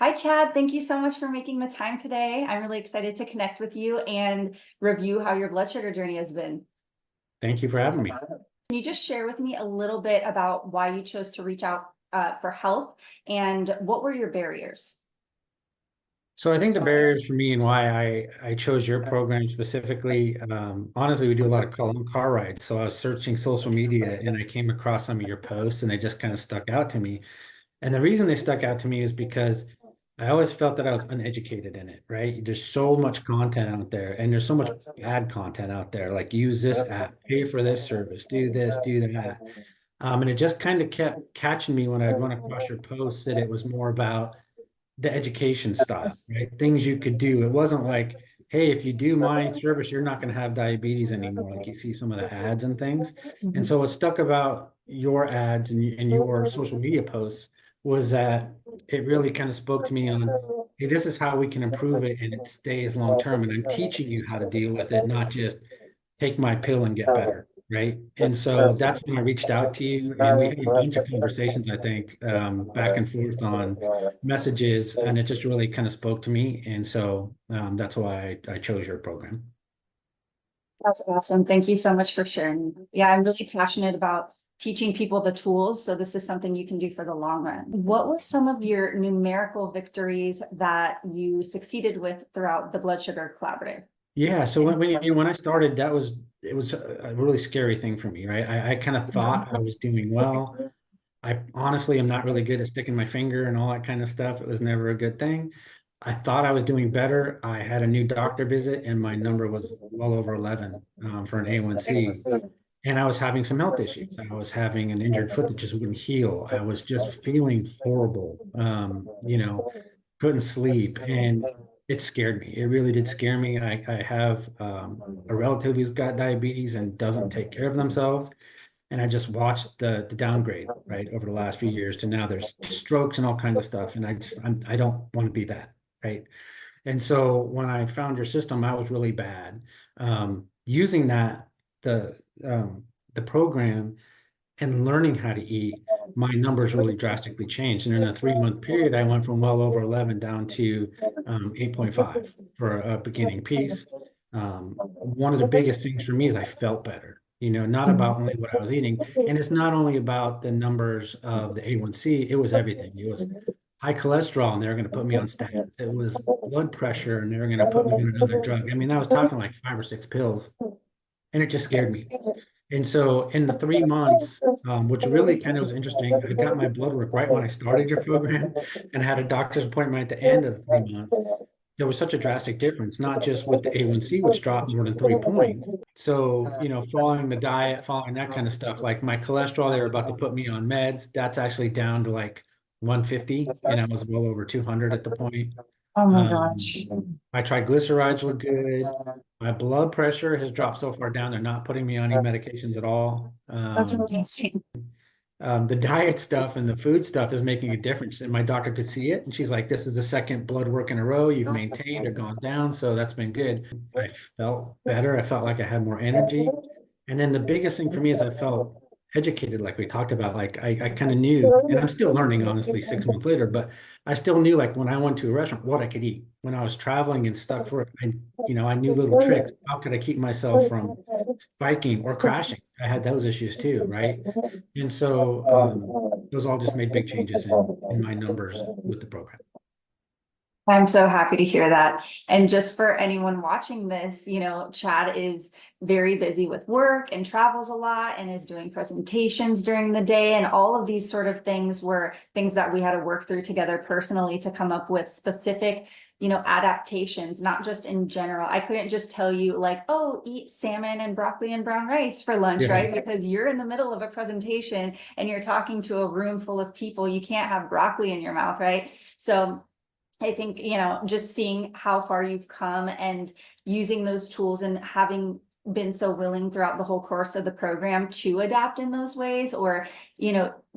Hi, Chad. Thank you so much for making the time today. I'm really excited to connect with you and review how your blood sugar journey has been. Thank you for having me. Can you just share with me a little bit about why you chose to reach out for help and what were your barriers? So I think the barriers for me and why I chose your program specifically, honestly, we do a lot of car rides. So I was searching social media and I came across some of your posts and they just kind of stuck out to me. And the reason they stuck out to me is because I always felt that I was uneducated in it, right? There's so much content out there and there's so much bad content out there. Like use this app, pay for this service, do this, do that. And it just kind of kept catching me when I'd run across your posts that it was more about the education stuff, right? Things you could do. It wasn't like, hey, if you do my service, you're not going to have diabetes anymore. Like you see some of the ads and things. And so what stuck about your ads and your social media posts was that it really kind of spoke to me on, hey, this is how we can improve it and it stays long term. And I'm teaching you how to deal with it, not just take my pill and get better. Right. And so that's when I reached out to you and we had a bunch of conversations, I think, back and forth on messages, and it just really kind of spoke to me. And so that's why I chose your program. That's awesome. Thank you so much for sharing. Yeah, I'm really passionate about teaching people the tools. So this is something you can do for the long run. What were some of your numerical victories that you succeeded with throughout the Blood Sugar Collaborative? Yeah. So when I started, it was a really scary thing for me, right? I kind of thought I was doing well. I honestly am not really good at sticking my finger and all that kind of stuff. It was never a good thing. I thought I was doing better. I had a new doctor visit and my number was well over 11 for an A1c. And I was having some health issues. I was having an injured foot that just wouldn't heal. I was just feeling horrible. Couldn't sleep. And it scared me. It really did scare me. I have a relative who's got diabetes and doesn't take care of themselves. And I just watched the downgrade, right, over the last few years to now there's strokes and all kinds of stuff. And I don't want to be that, right? And so when I found your system, I was really bad. Using the the program and learning how to eat, my numbers really drastically changed. And in a 3 month period, I went from well over 11 down to 8.5 for a beginning piece. One of the biggest things for me is I felt better, not about only what I was eating. And it's not only about the numbers of the A1c, it was everything. It was high cholesterol and they were going to put me on statins. It was blood pressure and they were going to put me on another drug. I mean, I was talking like 5 or 6 pills and it just scared me. And so in the 3 months, which really kind of was interesting, I got my blood work right when I started your program and had a doctor's appointment at the end of the 3 months. There was such a drastic difference, not just with the A1c, which dropped more than 3 points. So, following the diet, following that kind of stuff, like my cholesterol, they were about to put me on meds. That's actually down to like 150, and I was well over 200 at the point. Oh my Um, gosh. my triglycerides were good. My blood pressure has dropped so far down. They're not putting me on any medications at all. That's amazing. The diet stuff and the food stuff is making a difference. And my doctor could see it. And she's like, this is the second blood work in a row you've maintained or gone down. So that's been good. I felt better. I felt like I had more energy. And then the biggest thing for me is I felt educated, like we talked about. Like I kind of knew, and I'm still learning, honestly, 6 months later, but I still knew like when I went to a restaurant, what I could eat. When I was traveling and stuck for it, I knew little tricks. How could I keep myself from spiking or crashing? I had those issues too, right? And so those all just made big changes in my numbers with the program. I'm so happy to hear that. And just for anyone watching this, Chad is very busy with work and travels a lot and is doing presentations during the day. And all of these sort of things were things that we had to work through together personally to come up with specific, adaptations, not just in general. I couldn't just tell you like, oh, eat salmon and broccoli and brown rice for lunch, Yeah. right? Because you're in the middle of a presentation and you're talking to a room full of people. You can't have broccoli in your mouth, right? So I think, just seeing how far you've come and using those tools and having been so willing throughout the whole course of the program to adapt in those ways or,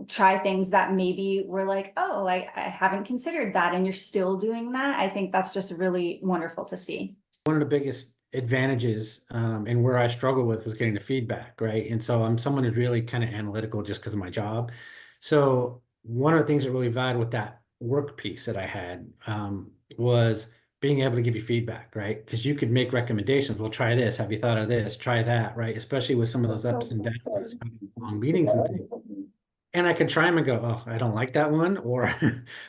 try things that maybe were like, oh, like I haven't considered that and you're still doing that. I think that's just really wonderful to see. One of the biggest advantages and where I struggle with was getting the feedback, right? And so I'm someone who's really kind of analytical just because of my job. So one of the things that really valued with that work piece that I had was being able to give you feedback, right? Because you could make recommendations. Well, try this. Have you thought of this? Try that, right? Especially with some of those ups and downs, I was having long meetings and things. And I could try them and go, oh, I don't like that one, or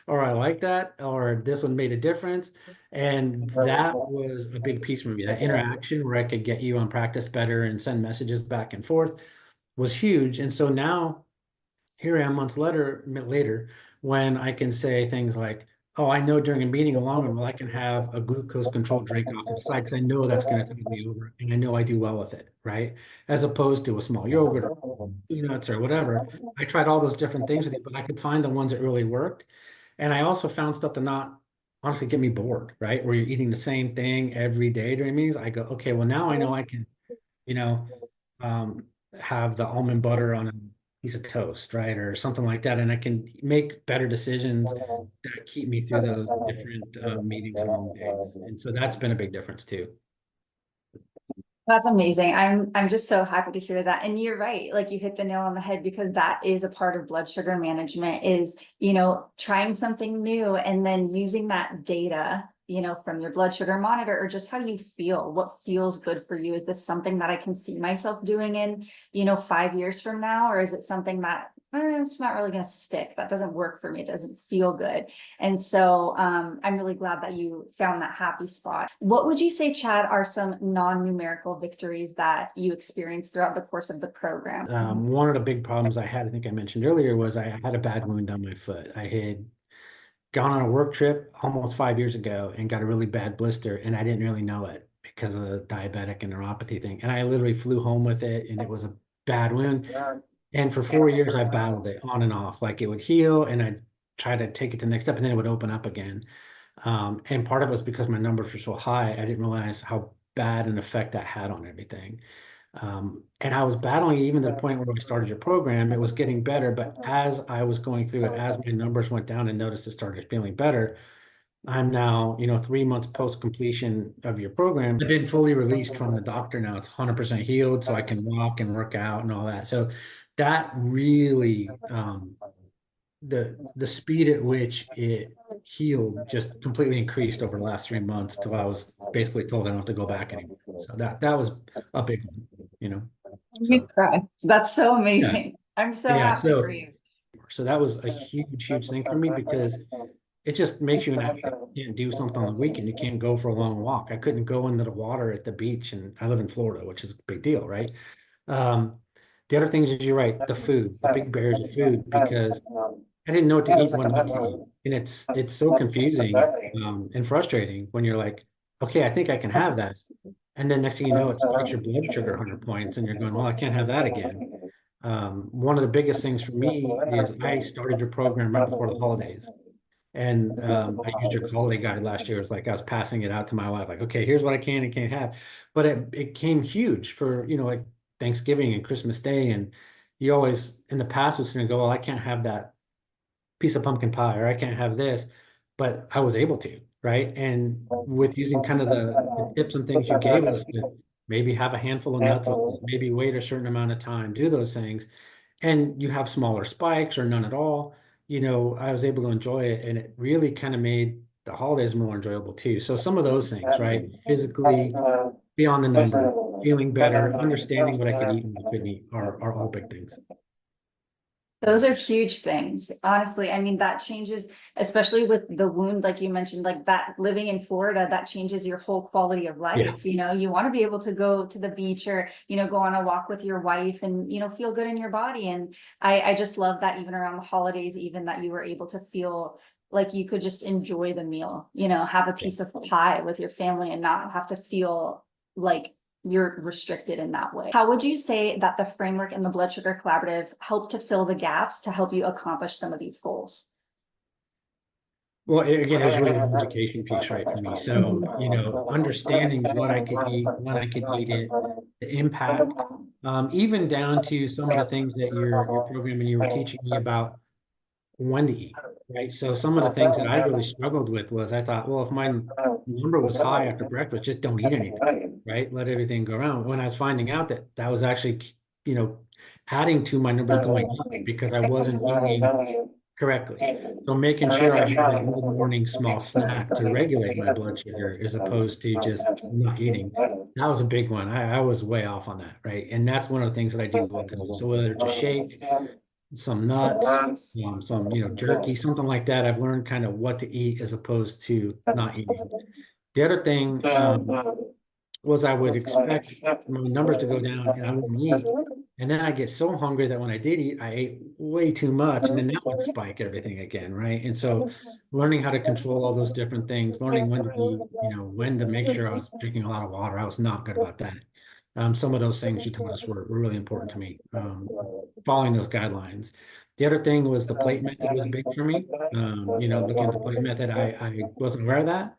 or I like that, or this one made a difference. And that was a big piece for me. That interaction where I could get you on practice better and send messages back and forth was huge. And so now here I am months later, when I can say things like, oh, I know during a meeting alone, well, I can have a glucose controlled drink off to the side because I know that's going to take me over and I know I do well with it, right? As opposed to a small yogurt or peanuts or whatever. I tried all those different things with it, but I could find the ones that really worked. And I also found stuff to not honestly get me bored, right? Where you're eating the same thing every day during meetings. I go, okay, well, now I know I can, you know, um, have the almond butter on a piece of toast, right? Or something like that. And I can make better decisions that keep me through those different meetings and long days. And so that's been a big difference too. That's amazing. I'm just so happy to hear that. And you're right, like you hit the nail on the head because that is a part of blood sugar management is, trying something new and then using that data, from your blood sugar monitor or just how you feel, what feels good for you. Is this something that I can see myself doing in, 5 years from now? Or is it something that it's not really going to stick? That doesn't work for me. It doesn't feel good. And so I'm really glad that you found that happy spot. What would you say, Chad, are some non-numerical victories that you experienced throughout the course of the program? One of the big problems I had, I think I mentioned earlier, was I had a bad wound on my foot. I had gone on a work trip almost 5 years ago and got a really bad blister, and I didn't really know it because of the diabetic and neuropathy thing. And I literally flew home with it, and it was a bad wound. And for 4 years, I battled it on and off. Like it would heal, and I'd try to take it to the next step, and then it would open up again. And part of it was because my numbers were so high, I didn't realize how bad an effect that had on everything. And I was battling even to the point where I started your program, it was getting better. But as I was going through it, as my numbers went down and noticed it started feeling better, I'm now, 3 months post completion of your program. I've been fully released from the doctor now. It's 100% healed, so I can walk and work out and all that. So that really, the speed at which it healed just completely increased over the last 3 months till I was basically told I don't have to go back anymore. So that was a big one, You So cry. That's so yeah, amazing. I'm so yeah. happy for you. So that was a huge thing for me because it just makes you an athlete. You can't do something on the weekend. You can't go for a long walk. I couldn't go into the water at the beach, and I live in Florida, which is a big deal, right? Um, the other things is you're right, the food, the big barriers of food, because I didn't know what to eat and what not to eat. And it's so confusing and frustrating when you're like, okay, I think I can have that. And then next thing you know, it spikes your blood sugar 100 points, and you're going, well, I can't have that again. One of the biggest things for me is I started your program right before the holidays. And I used your holiday guide last year. It's like I was passing it out to my wife, like, okay, here's what I can and can't have. But it came huge for, like Thanksgiving and Christmas Day. And you always in the past was going to go, well, I can't have that piece of pumpkin pie, or I can't have this, but I was able to, right? And with using kind of the tips and things you gave us, to maybe have a handful of nuts, maybe wait a certain amount of time, do those things, and you have smaller spikes or none at all, I was able to enjoy it, and it really kind of made the holidays more enjoyable too. So some of those things, right? Physically, beyond the number, feeling better, understanding what I could eat and what I couldn't eat are all big things. Those are huge things. Honestly, I mean, that changes, especially with the wound, like you mentioned, like that living in Florida, that changes your whole quality of life. You want to be able to go to the beach or, go on a walk with your wife and, feel good in your body. And I just love that even around the holidays, even that you were able to feel like you could just enjoy the meal, have a piece of pie with your family and not have to feel like you're restricted in that way. How would you say that the framework and the blood sugar collaborative help to fill the gaps to help you accomplish some of these goals? Well, again, it was really an education piece, right, for me. So, understanding what I could eat, when I could eat it, the impact, even down to some of the things that your programming you were teaching me about when to eat, right? So some of the things that I really struggled with was I thought, well, if my number was high after breakfast, just don't eat anything, right? Let everything go around. When I was finding out that that was actually, adding to my numbers going up because I wasn't eating correctly. So making sure I have that mid-morning small snack to regulate my blood sugar as opposed to just not eating. That was a big one. I was way off on that, right? And that's one of the things that I do well too. So whether it's a shake, some nuts, some, jerky, something like that, I've learned kind of what to eat as opposed to not eating. The other thing, was I would expect my numbers to go down and I wouldn't eat. And then I get so hungry that when I did eat, I ate way too much, and then that would spike everything again, right? And so learning how to control all those different things, learning when to be, when to make sure I was drinking a lot of water. I was not good about that. Some of those things you told us were really important to me, following those guidelines. The other thing was the plate method was big for me. Looking at the plate method, I wasn't aware of that.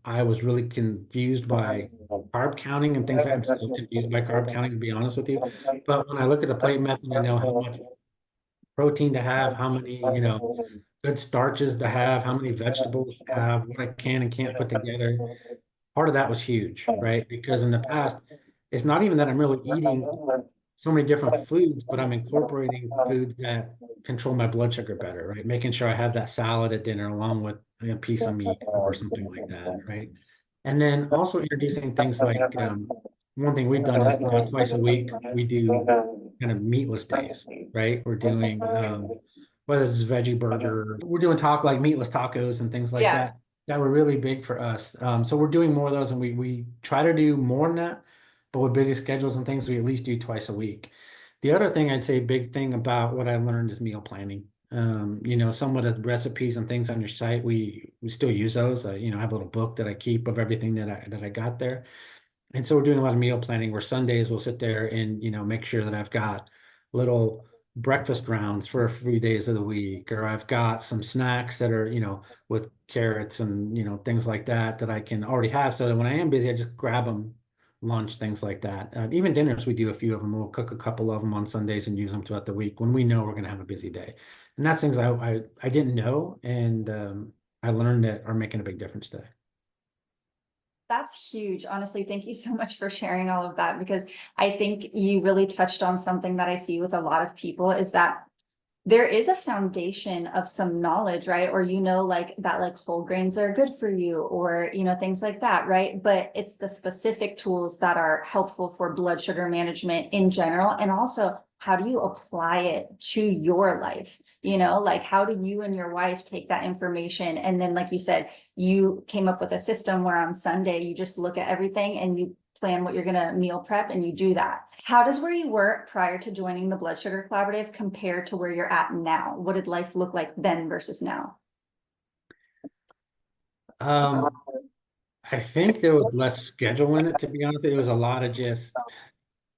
I was really confused by carb counting and things like that. I'm still confused by carb counting, to be honest with you. But when I look at the plate method, I know how much protein to have, how many, good starches to have, how many vegetables to have, what I can and can't put together. Part of that was huge, right? Because in the past, it's not even that I'm really eating so many different foods, but I'm incorporating foods that control my blood sugar better, right? Making sure I have that salad at dinner along with a piece of meat or something like that, right? And then also introducing things like one thing we've done is now twice a week we do kind of meatless days, right? We're doing whether it's veggie burger, we're doing like meatless tacos and things like Yeah. that. That were really big for us. So we're doing more of those, and we try to do more than that. But with busy schedules and things, we at least do twice a week. The other thing I'd say, big thing about what I learned is meal planning. Some of the recipes and things on your site, we still use those. I have a little book that I keep of everything that I got there. And so we're doing a lot of meal planning where Sundays we'll sit there and, make sure that I've got little breakfast rounds for a few days of the week, or I've got some snacks that are, with carrots and, things like that I can already have. So that when I am busy, I just grab them, lunch, things like that. Even dinners, we do a few of them. We'll cook a couple of them on Sundays and use them throughout the week when we know we're going to have a busy day. And that's things I didn't know. And I learned that are making a big difference today. That's huge. Honestly, thank you so much for sharing all of that, because I think you really touched on something that I see with a lot of people, is that there is a foundation of some knowledge, right? Or, like that, like whole grains are good for you, or, things like that, right? But it's the specific tools that are helpful for blood sugar management in general. And also, how do you apply it to your life? Like how do you and your wife take that information? And then, like you said, you came up with a system where on Sunday, you just look at everything and you plan what you're going to meal prep, and you do that. How does where you were prior to joining the Blood Sugar Collaborative compare to where you're at now? What did life look like then versus now? I think there was less schedule in it, to be honest. It was a lot of just,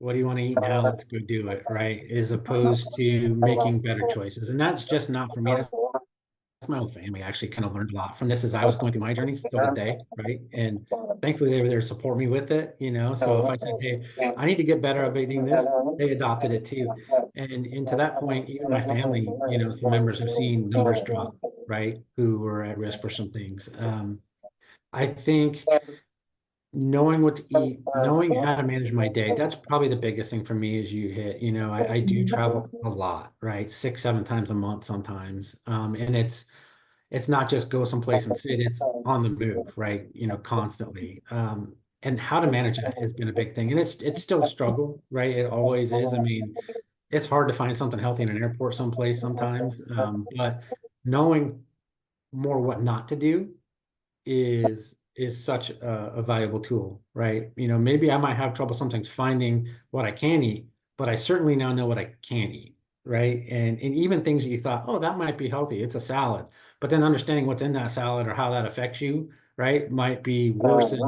what do you want to eat now? Let's go do it, right? As opposed to making better choices. And that's just not for me. That's my whole family. I actually kind of learned a lot from this as I was going through my journey, still today, right? And thankfully they were there to support me with it, So if I said, hey, I need to get better at eating this, they adopted it too. And to that point, even my family, some members have seen numbers drop, right? Who were at risk for some things. I think knowing what to eat, knowing how to manage my day, that's probably the biggest thing for me as you hit. I do travel a lot, right? 6, 7 times a month sometimes. And it's not just go someplace and sit, it's on the move, right? Constantly. And how to manage that has been a big thing. And it's still a struggle, right? It always is. I mean, it's hard to find something healthy in an airport someplace sometimes. But knowing more what not to do is such a valuable tool, right? Maybe I might have trouble sometimes finding what I can eat, but I certainly now know what I can't eat, right? And even things that you thought, oh, that might be healthy, it's a salad, but then understanding what's in that salad or how that affects you, right, might be worse than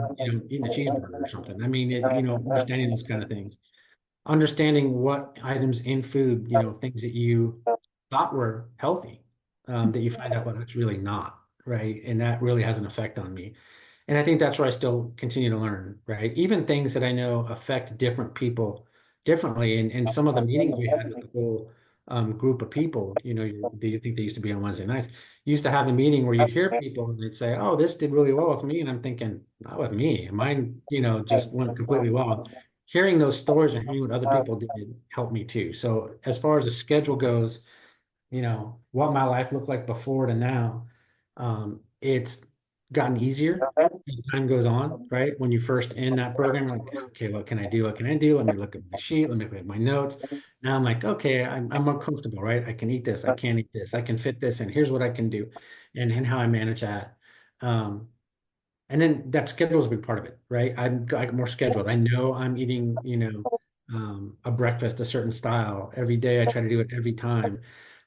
eating a cheeseburger or something. I mean, understanding those kind of things, understanding what items in food, things that you thought were healthy, that you find out, well, that's really not, right? And that really has an effect on me. And I think that's where I still continue to learn, right? Even things that I know affect different people differently. And some of the meetings we had with the whole group of people, they think they used to be on Wednesday nights, used to have the meeting where you'd hear people and they'd say, oh, this did really well with me. And I'm thinking, not with me. Mine, just went completely well. Hearing those stories and hearing what other people did helped me too. So as far as the schedule goes, what my life looked like before to now, it's gotten easier as time goes on, right? When you first in that program, you're like, okay, what can I do? What can I do? Let me look at my sheet. Let me look at my notes. Now I'm like, okay, I'm more comfortable, right? I can eat this. I can't eat this. I can fit this, and here's what I can do, and how I manage that. Um, and then that schedule is a big part of it, right? I got more scheduled. I know I'm eating, a breakfast, a certain style every day. I try to do it every time.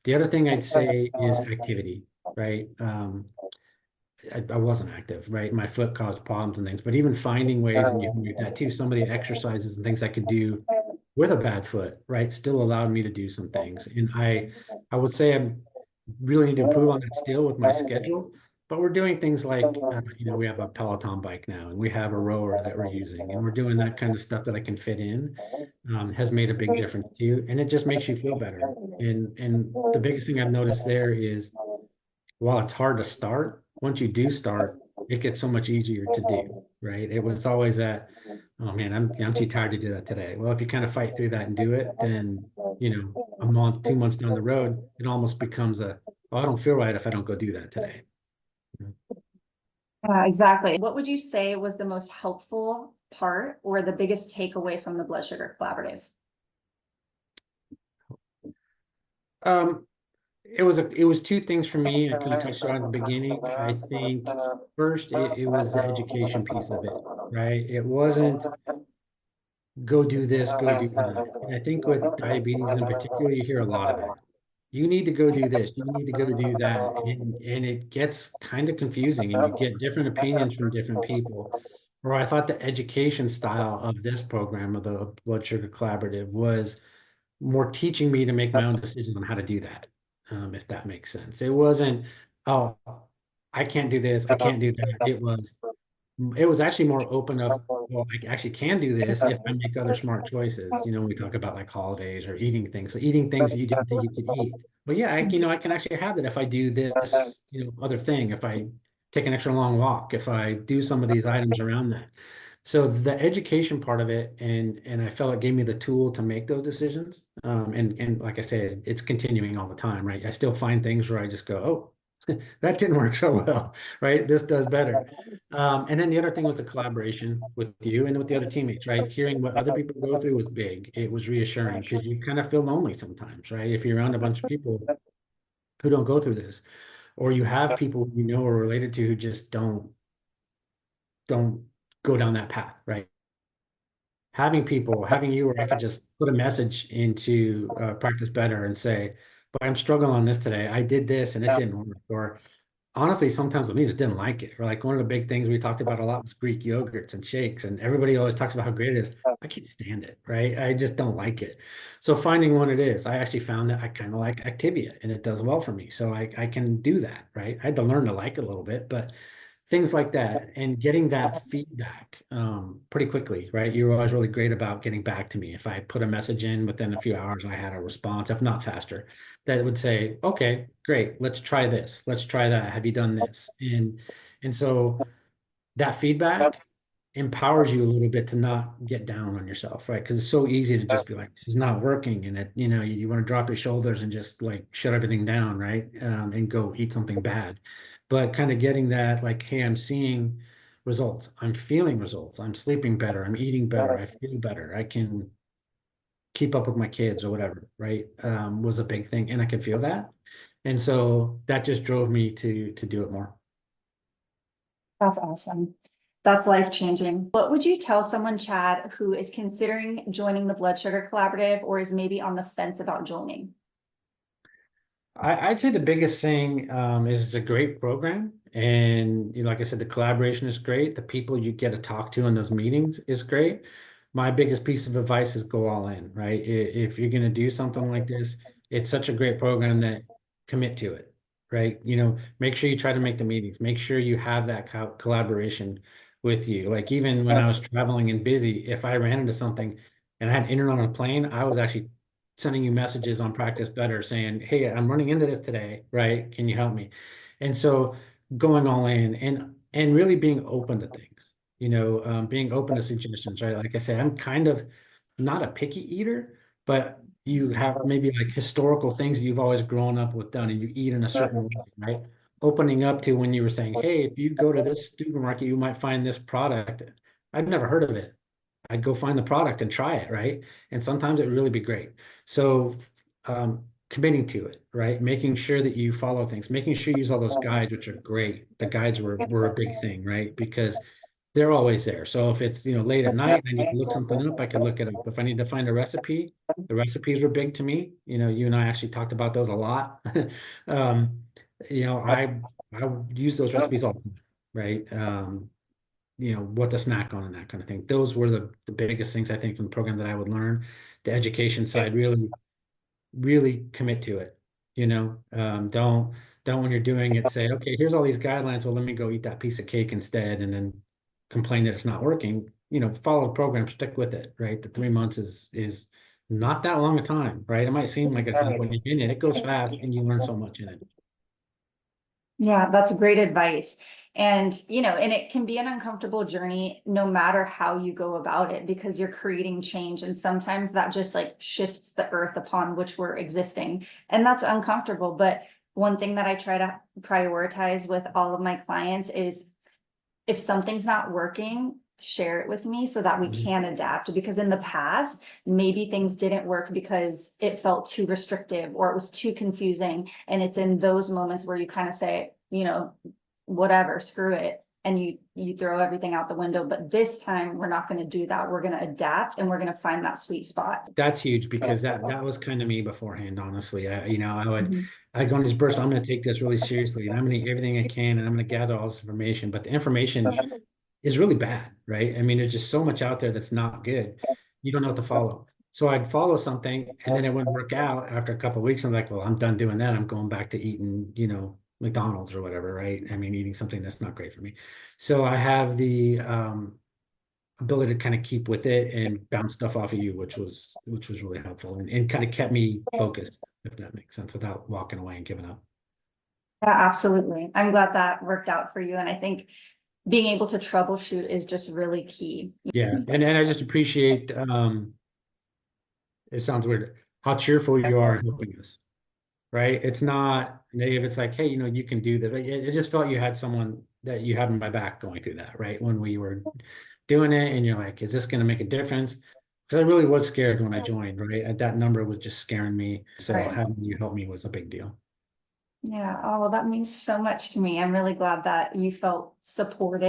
The other thing I'd say is activity, right? I wasn't active, right? My foot caused problems and things, but even finding ways, and you can do that too, some of the exercises and things I could do with a bad foot, right, still allowed me to do some things. And I would say I'm really need to improve on that still with my schedule, but we're doing things like, we have a Peloton bike now, and we have a rower that we're using, and we're doing that kind of stuff that I can fit in, has made a big difference too. And it just makes you feel better. And the biggest thing I've noticed there is, while it's hard to start, once you do start, it gets so much easier to do, right? It was always that, oh man, I'm too tired to do that today. Well, if you kind of fight through that and do it, then, a month, 2 months down the road, it almost becomes oh, I don't feel right if I don't go do that today. Exactly. What would you say was the most helpful part or the biggest takeaway from the Blood Sugar Collaborative? Um, it was two things for me. I kind of touched on at the beginning. I think first it was the education piece of it, right? It wasn't go do this, go do that. And I think with diabetes in particular, you hear a lot of it. You need to go do this, you need to go do that. And it gets kind of confusing, and you get different opinions from different people. Or I thought the education style of this program, of the Blood Sugar Collaborative, was more teaching me to make my own decisions on how to do that. If that makes sense. It wasn't, oh, I can't do this, I can't do that. It was actually more open of, well, I actually can do this if I make other smart choices. We talk about like holidays or eating things, so eating things that you didn't think you could eat. But yeah, I can actually have that if I do this, other thing, if I take an extra long walk, if I do some of these items around that. So the education part of it, and I felt it gave me the tool to make those decisions. And like I said, it's continuing all the time, right? I still find things where I just go, oh, that didn't work so well, right? This does better. And then the other thing was the collaboration with you and with the other teammates, right? Hearing what other people go through was big. It was reassuring because you kind of feel lonely sometimes, right? If you're around a bunch of people who don't go through this, or you have people you know or related to who just don't go down that path, right? Having you where I could just put a message into Practice Better and say, but I'm struggling on this today. I did this and it didn't work. Or honestly, sometimes the just didn't like it. Or like one of the big things we talked about a lot was Greek yogurts and shakes, and everybody always talks about how great it is. I can't stand it, right? I just don't like it. So finding one it is, I actually found that I kind of like Activia, and it does well for me. So I can do that, right? I had to learn to like it a little bit, but things like that, and getting that feedback pretty quickly, right? You were always really great about getting back to me. If I put a message in within a few hours, I had a response, if not faster, that would say, okay, great, let's try this, let's try that. Have you done this? And so that feedback empowers you a little bit to not get down on yourself, right? Because it's so easy to just be like, this is not working. And you want to drop your shoulders and just like shut everything down, right? And go eat something bad. But kind of getting that, like, hey, I'm seeing results. I'm feeling results. I'm sleeping better. I'm eating better. I feel better. I can keep up with my kids or whatever, right? Was a big thing. And I could feel that. And so that just drove me to do it more. That's awesome. That's life changing. What would you tell someone, Chad, who is considering joining the Blood Sugar Collaborative or is maybe on the fence about joining? I'd say the biggest thing is it's a great program. And like I said, the collaboration is great. The people you get to talk to in those meetings is great. My biggest piece of advice is go all in, right? If you're going to do something like this, it's such a great program that commit to it, right? Make sure you try to make the meetings, make sure you have that collaboration with you. Like even when I was traveling and busy, if I ran into something and I had internet on a plane, I was actually sending you messages on Practice Better saying, hey, I'm running into this today, right? Can you help me? And so going all in and really being open to things, being open to suggestions, right? Like I said, I'm kind of not a picky eater, but you have maybe like historical things that you've always grown up with done and you eat in a certain way, right? Opening up to when you were saying, hey, if you go to this supermarket, you might find this product. I'd never heard of it. I'd go find the product and try it, right? And sometimes it would really be great. So committing to it, right? Making sure that you follow things, making sure you use all those guides, which are great. The guides were a big thing, right? Because they're always there. So if it's, late at night, I need to look something up, I can look it up. If I need to find a recipe, the recipes were big to me. You and I actually talked about those a lot. Um, I use those recipes all the time, right? What to snack on and that kind of thing. Those were the biggest things I think from the program that I would learn. The education side, really, really commit to it. Don't when you're doing it say, okay, here's all these guidelines. Well, let me go eat that piece of cake instead, and then complain that it's not working. Follow the program, stick with it, right? The 3 months is not that long a time, right? It might seem like a time when you're in it. It goes fast and you learn so much in it. Yeah, that's great advice. And, and it can be an uncomfortable journey no matter how you go about it, because you're creating change. And sometimes that just like shifts the earth upon which we're existing. And that's uncomfortable. But one thing that I try to prioritize with all of my clients is if something's not working, share it with me so that we can adapt. Because in the past, maybe things didn't work because it felt too restrictive or it was too confusing. And it's in those moments where you kind of say, whatever, screw it. And you throw everything out the window. But this time we're not going to do that. We're going to adapt and we're going to find that sweet spot. That's huge because that was kind of me beforehand, honestly. Mhm. I go on this burst, I'm going to take this really seriously and I'm going to eat everything I can and I'm going to gather all this information. But the information is really bad, right? I mean, there's just so much out there that's not good. You don't know what to follow. So I'd follow something and then it wouldn't work out. After a couple of weeks, I'm like, well, I'm done doing that. I'm going back to eating, McDonald's or whatever, right? I mean, eating something that's not great for me. So I have the ability to kind of keep with it and bounce stuff off of you, which was really helpful and kind of kept me focused, if that makes sense, without walking away and giving up. Yeah, absolutely. I'm glad that worked out for you. And I think being able to troubleshoot is just really key. Yeah. And I just appreciate it sounds weird, how cheerful you are in helping us, right? It's not negative. It's like, hey, you can do that. It just felt you had someone that you had in my back going through that, right? When we were doing it and you're like, is this going to make a difference? Because I really was scared when I joined, right? That number was just scaring me. So Right. having you help me was a big deal. Yeah. Oh, well, that means so much to me. I'm really glad that you felt supported